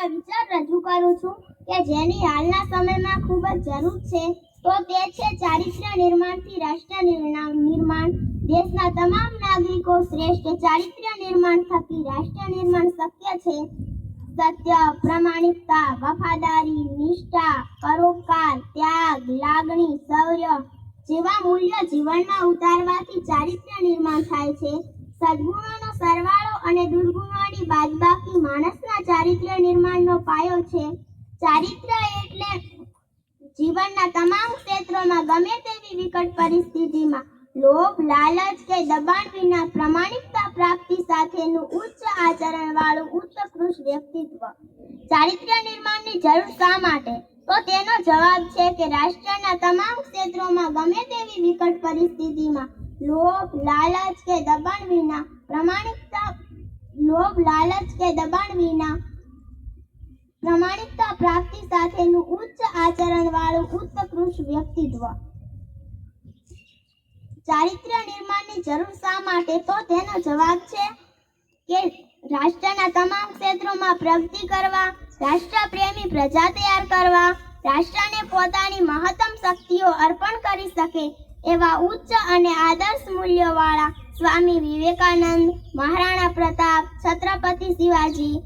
એવા વિચાર રજૂ કરું છું કે જેની હાલના સમયમાં ખૂબ જ જરૂર છે, તો તે છે ચારિત્ર્ય નિર્માણથી રાષ્ટ્ર નિર્માણ. દેશના તમામ નાગરિકો શ્રેષ્ઠ ચારિત્ર્ય નિર્માણ થકી રાષ્ટ્ર નિર્માણ શક્ય છે. સત્ય, પ્રામાણિકતા, વફાદારી, નિષ્ઠા, પરોપકાર, ત્યાગ, લાગણી, શૌર્ય જેવા મૂલ્યો જીવનમાં ઉતારવાથી ચારિત્ર્ય નિર્માણ થાય છે. સદ્ગુણોનો સરવાળો અને દુર્ગુણોની બાદબાકી માણસના ચારિત્ર્ય નિર્માણનો પાયો છે. ચારિત્ર્ય એટલે જીવનના તમામ ક્ષેત્રોમાં ગમે તેવી વિકટ પરિસ્થિતિમાં લોભ, લાલચ કે દબાણ વિના પ્રામાણિકતા પ્રાપ્તિ સાથેનું ઉચ્ચ આચરણવાળું ઉત્કૃષ્ટ વ્યક્તિત્વ. ચારિત્ર્ય નિર્માણની જરૂર શા માટે? તો તેનો જવાબ છે કે રાષ્ટ્રના તમામ ક્ષેત્રોમાં ગમે તેવી વિકટ પરિસ્થિતિમાં લોભ, લાલચ કે દબાણ વિના પ્રામાણિકતા પ્રાપ્તિ સાથેનું ઉચ્ચ આચરણવાળું ઉત્કૃષ્ટ વ્યક્તિત્વ. ચારિત્ર્ય નિર્માણની જરૂર શા માટે? તો તેનો જવાબ છે કે રાષ્ટ્રના તમામ ક્ષેત્રોમાં પ્રગતિ કરવા, રાષ્ટ્રપ્રેમી પ્રજા તૈયાર કરવા, રાષ્ટ્રને પોતાની મહત્તમ શક્તિઓ અર્પણ કરી શકે એવા ઉચ્ચ અને આદર્શ મૂલ્યોવાળા સ્વામી વિવેકાનંદ, મહારાણા પ્રતાપ, છત્રપતિ શિવાજી,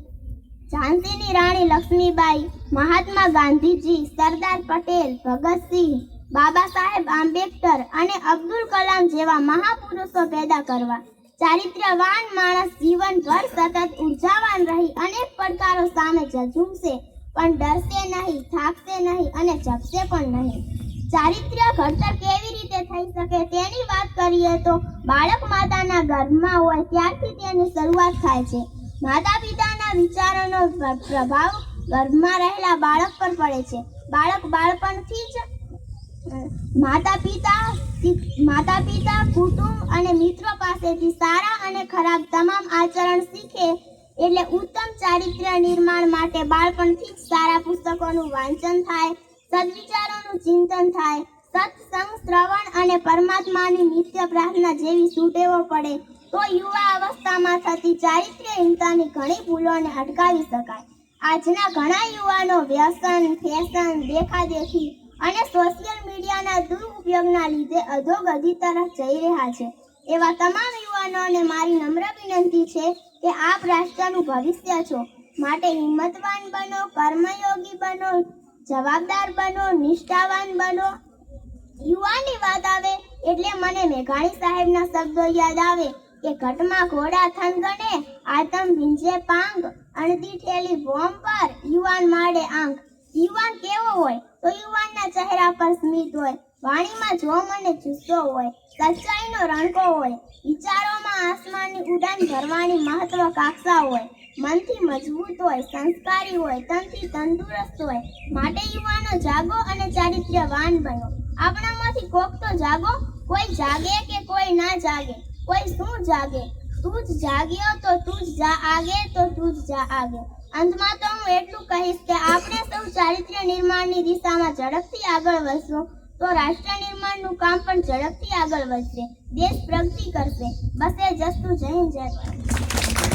ઝાંસીની રાણી લક્ષ્મીબાઈ, મહાત્મા ગાંધીજી, સરદાર પટેલ, ભગતસિંહ, બાબા સાહેબ આંબેડકર અને અબ્દુલ કલામ જેવા મહાપુરુષો પેદા કરવા. ચારિત્ર્યવાન માણસ જીવનભર સતત ઉર્જાવાન રહી અનેક પડકારો સામે ઝઝૂમશે, પણ ડરશે નહીં, થાકશે નહીં અને ઝબશે પણ નહીં. ચારિત્ર્ય ઘડતર કેવી રીતે થઈ શકે તેની વાત કરીએ તો બાળક માતાના ગર્ભમાં હોય ત્યારથી તેની શરૂઆત થાય છે. માતા પિતાના વિચારોનો પ્રભાવ ગર્ભમાં રહેલા બાળક પર પડે છે. બાળક બાળપણથી જ માતા પિતા, કુટુંબ અને મિત્રો પાસેથી સારા અને ખરાબ તમામ આચરણ શીખે. એટલે ઉત્તમ ચારિત્ર્ય નિર્માણ માટે બાળપણથી જ સારા પુસ્તકોનું વાંચન થાય, સદવિચારોનું ચિંતન થાય, સત્સંગ, શ્રવણ અને પરમાત્માની નિત્ય પ્રાર્થના જેવી સુટેવો પડે તો યુવા અવસ્થામાં થતી ચારિત્ર્યહીનતાની ઘણી ભૂલોને અટકાવી શકાય. આજના ઘણા યુવાનો વ્યસન, ફેશન, દેખાદેખી અને સોશિયલ મીડિયાના દુરુપયોગના લીધે અધોગતિ તરફ જઈ રહ્યા છે. એવા તમામ યુવાનોને મારી નમ્ર વિનંતી છે કે આપ રાષ્ટ્રનું ભવિષ્ય છો, માટે હિંમતવાન બનો, કર્મયોગી બનો, જવાબદાર બનો, નિષ્ઠાવાન બનો. યુવાનની વાત આવે એટલે મને મેઘાણી સાહેબના શબ્દો યાદ આવે કે ઘટમાં ઘોડા થન ગણે, આતમ ભીંજે પાંગ, અણધી ઠેલી ભોમ પર યુવાન માડે આંખ. યુવાન કેવો હોય? તો યુવાનના ચહેરા પર સ્મિત હોય, વાણીમાં જોમ અને જુસ્સો હોય, સચ્ચાઈનો રણકો હોય, વિચારોમાં આસમાનની ઉડાન ભરવાની મહત્વાકાંક્ષા હોય, મનથી મજબૂત હોય, સંસ્કારી હોય, તનથી તંદુરસ્ત હોય. માટે યુવાનો જાગો અને ચારિત્ર્યવાન બનો. આપણામાંથી કોક તો જાગો. કોઈ જાગે કે કોઈ ના જાગે, કોઈ શું જાગે? તું જ જાગ્યો તો તું જ જા આગે, તો તું જ જા આગે. અંતમાં તો હું એટલું કહીશ કે આપણે સૌ ચારિત્ર્ય નિર્માણની દિશામાં ઝડપથી આગળ વધશું તો રાષ્ટ્ર નિર્માણનું કામ પણ ઝડપથી આગળ વધશે, દેશ પ્રગતિ કરશે. બસ એ જસ્તું. જય હિન્દ, જય ભારત.